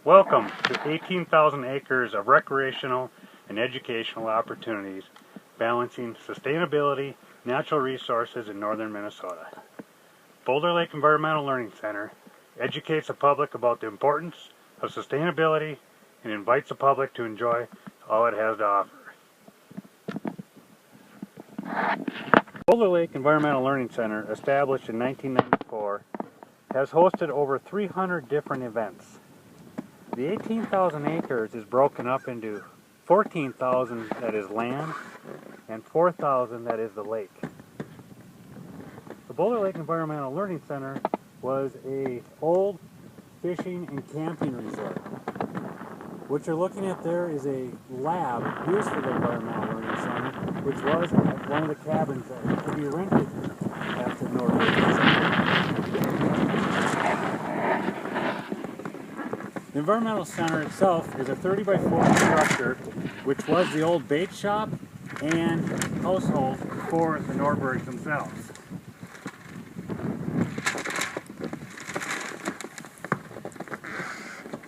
Welcome to 18,000 acres of recreational and educational opportunities, balancing sustainability, natural resources in northern Minnesota. Boulder Lake Environmental Learning Center educates the public about the importance of sustainability and invites the public to enjoy all it has to offer. Boulder Lake Environmental Learning Center, established in 1994, has hosted over 300 different events. The 18,000 acres is broken up into 14,000 that is land and 4,000 that is the lake. The Boulder Lake Environmental Learning Center was an old fishing and camping resort. What you're looking at there is a lab used for the Environmental Learning Center, which was at one of the cabins that could be rented at the North Lake Center. The Environmental Center itself is a 30 by 40 structure, which was the old bait shop and household for the Norbergs themselves.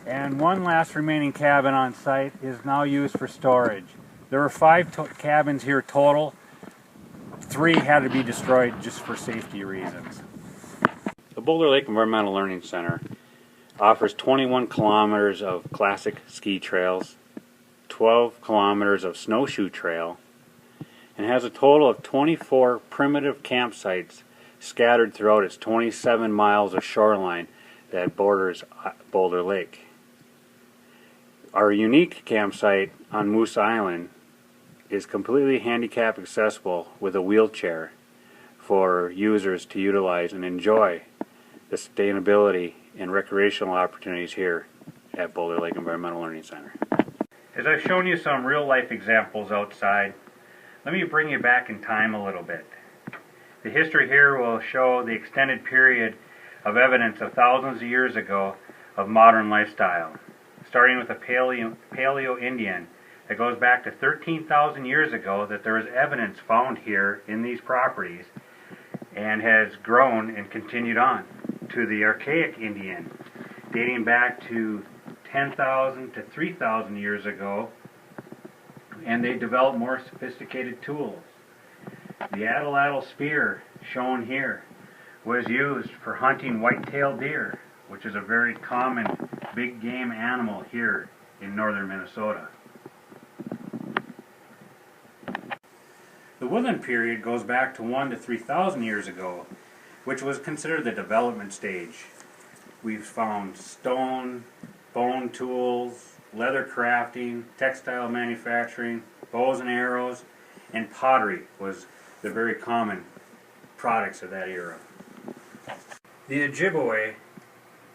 And one last remaining cabin on site is now used for storage. There were 5 cabins here total. 3 had to be destroyed just for safety reasons. The Boulder Lake Environmental Learning Center offers 21 kilometers of classic ski trails, 12 kilometers of snowshoe trail, and has a total of 24 primitive campsites scattered throughout its 27 miles of shoreline that borders Boulder Lake. Our unique campsite on Moose Island is completely handicap accessible with a wheelchair for users to utilize and enjoy the sustainability and recreational opportunities here at Boulder Lake Environmental Learning Center. As I've shown you some real-life examples outside, let me bring you back in time a little bit. The history here will show the extended period of evidence of thousands of years ago of modern lifestyle, starting with a Paleo-Indian that goes back to 13,000 years ago that there is evidence found here in these properties and has grown and continued on, to the archaic Indian dating back to 10,000 to 3,000 years ago, and they developed more sophisticated tools. The atlatl spear shown here was used for hunting white-tailed deer, which is a very common big game animal here in northern Minnesota. The woodland period goes back to 1,000 to 3,000 years ago, which was considered the development stage. We've found stone, bone tools, leather crafting, textile manufacturing, bows and arrows, and pottery was the very common products of that era. The Ojibwe,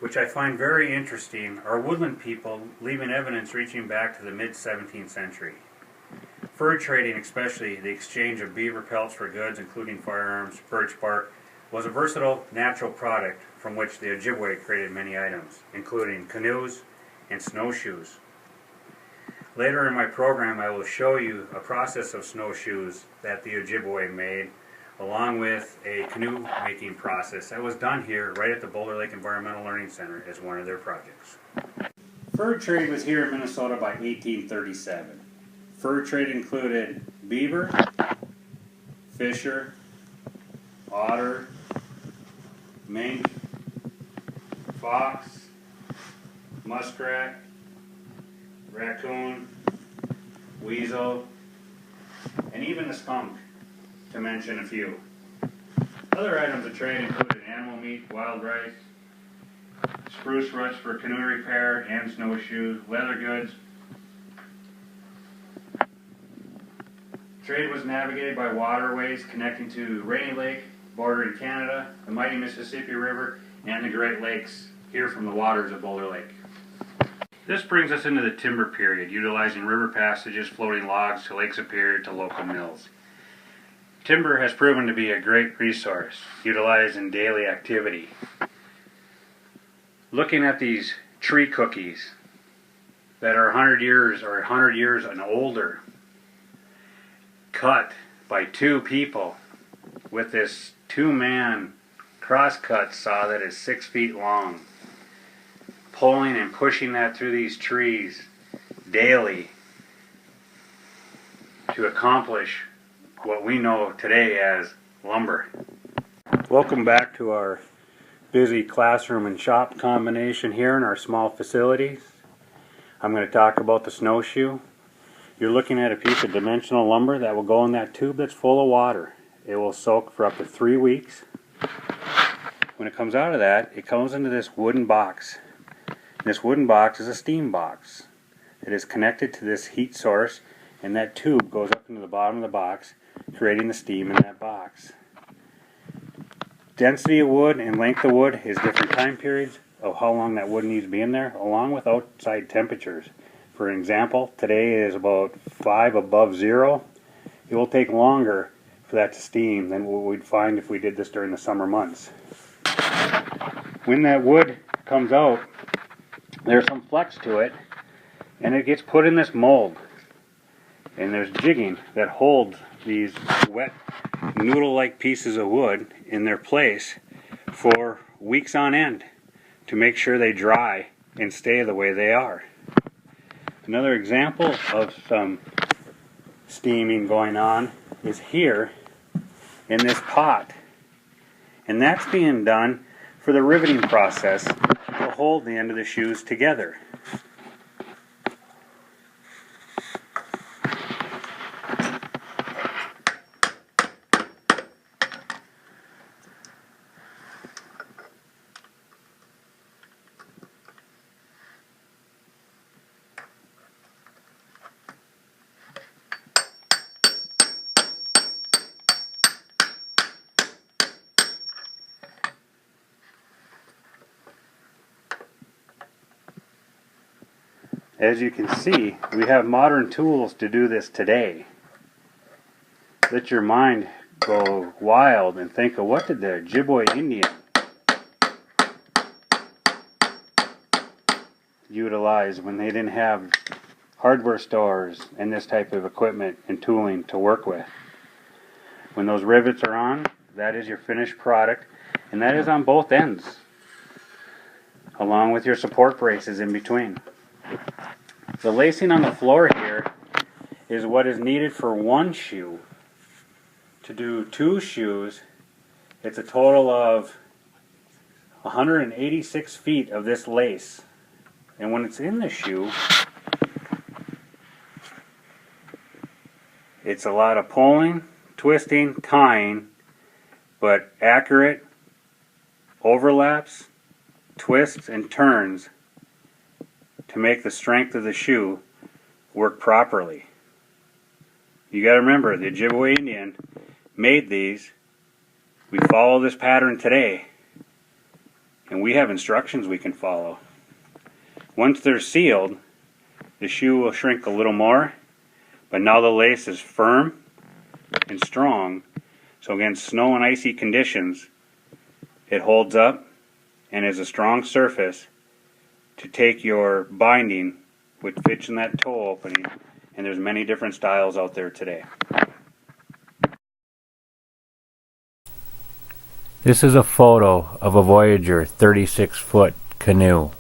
which I find very interesting, are woodland people leaving evidence reaching back to the mid-17th century. Fur trading, especially the exchange of beaver pelts for goods including firearms, birch bark, was a versatile natural product from which the Ojibwe created many items, including canoes and snowshoes. Later in my program I will show you a process of snowshoes that the Ojibwe made, along with a canoe making process that was done here right at the Boulder Lake Environmental Learning Center as one of their projects. Fur trade was here in Minnesota by 1837. Fur trade included beaver, fisher, otter, mink, fox, muskrat, raccoon, weasel, and even a skunk, to mention a few. Other items of trade included animal meat, wild rice, spruce roots for canoe repair and snowshoes, leather goods. Trade was navigated by waterways connecting to Rainy Lake, bordering Canada, the mighty Mississippi River, and the Great Lakes, here from the waters of Boulder Lake. This brings us into the timber period, utilizing river passages, floating logs to Lake Superior to local mills. Timber has proven to be a great resource, utilized in daily activity. Looking at these tree cookies that are 100 years and older, cut by 2 people with this 2-man crosscut saw that is 6 feet long, pulling and pushing that through these trees daily to accomplish what we know today as lumber. Welcome back to our busy classroom and shop combination here in our small facilities. I'm going to talk about the snowshoe. You're looking at a piece of dimensional lumber that will go in that tube that's full of water. It will soak for up to 3 weeks. When it comes out of that, it comes into this wooden box. This wooden box is a steam box. It is connected to this heat source, and that tube goes up into the bottom of the box, creating the steam in that box. Density of wood and length of wood is different time periods of how long that wood needs to be in there, along with outside temperatures. For example, today is about 5 above zero. It will take longer for that to steam than what we'd find if we did this during the summer months. When that wood comes out, there's some flex to it, and it gets put in this mold. And there's jigging that holds these wet, noodle-like pieces of wood in their place for weeks on end to make sure they dry and stay the way they are. Another example of some steaming going on is here in this pot. And that's being done for the riveting process to hold the end of the shoes together. As you can see, we have modern tools to do this today. Let your mind go wild and think of what did the Ojibwe Indian utilize when they didn't have hardware stores and this type of equipment and tooling to work with. When those rivets are on, that is your finished product, and that is on both ends, along with your support braces in between. The lacing on the floor here is what is needed for one shoe. To do 2 shoes, it's a total of 186 feet of this lace. And when it's in the shoe, it's a lot of pulling, twisting, tying, but accurate overlaps, twists, and turns to make the strength of the shoe work properly. You got to remember, the Ojibwe Indian made these. We follow this pattern today, and we have instructions we can follow. Once they're sealed, the shoe will shrink a little more, but now the lace is firm and strong, so against snow and icy conditions, it holds up and is a strong surface to take your binding, which fits in that toe opening, and there's many different styles out there today. This is a photo of a Voyager 36-foot canoe.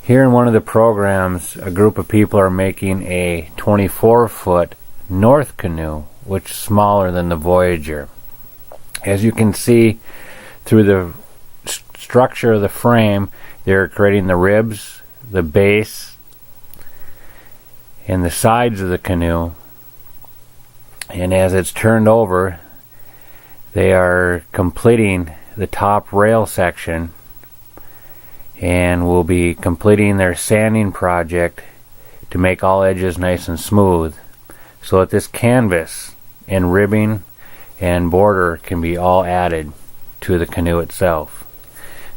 Here in one of the programs, a group of people are making a 24-foot North canoe, which is smaller than the Voyager. As you can see through the structure of the frame, they're creating the ribs, the base, and the sides of the canoe. And as it's turned over, they are completing the top rail section and will be completing their sanding project to make all edges nice and smooth so that this canvas and ribbing and border can be all added to the canoe itself.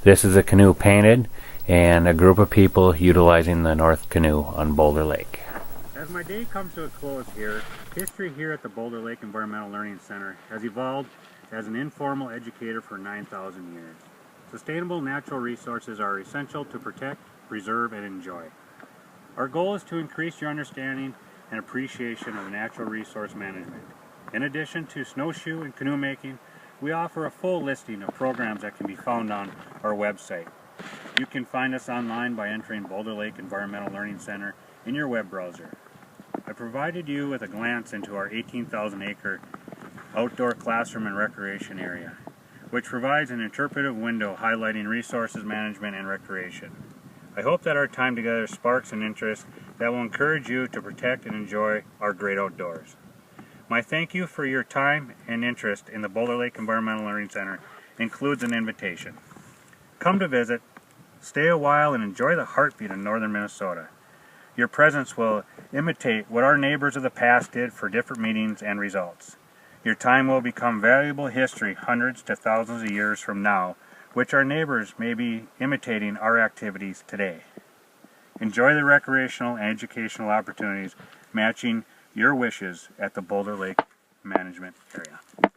This is a canoe painted and a group of people utilizing the North Canoe on Boulder Lake. As my day comes to a close here, history here at the Boulder Lake Environmental Learning Center has evolved as an informal educator for 9,000 years. Sustainable natural resources are essential to protect, preserve, and enjoy. Our goal is to increase your understanding and appreciation of natural resource management. In addition to snowshoe and canoe making, we offer a full listing of programs that can be found on our website. You can find us online by entering Boulder Lake Environmental Learning Center in your web browser. I provided you with a glance into our 18,000-acre outdoor classroom and recreation area, which provides an interpretive window highlighting resources management and recreation. I hope that our time together sparks an interest that will encourage you to protect and enjoy our great outdoors. My thank you for your time and interest in the Boulder Lake Environmental Learning Center includes an invitation. Come to visit, stay a while, and enjoy the heartbeat of northern Minnesota. Your presence will imitate what our neighbors of the past did for different meetings and results. Your time will become valuable history hundreds to thousands of years from now, which our neighbors may be imitating our activities today. Enjoy the recreational and educational opportunities matching your wishes at the Boulder Lake Management Area.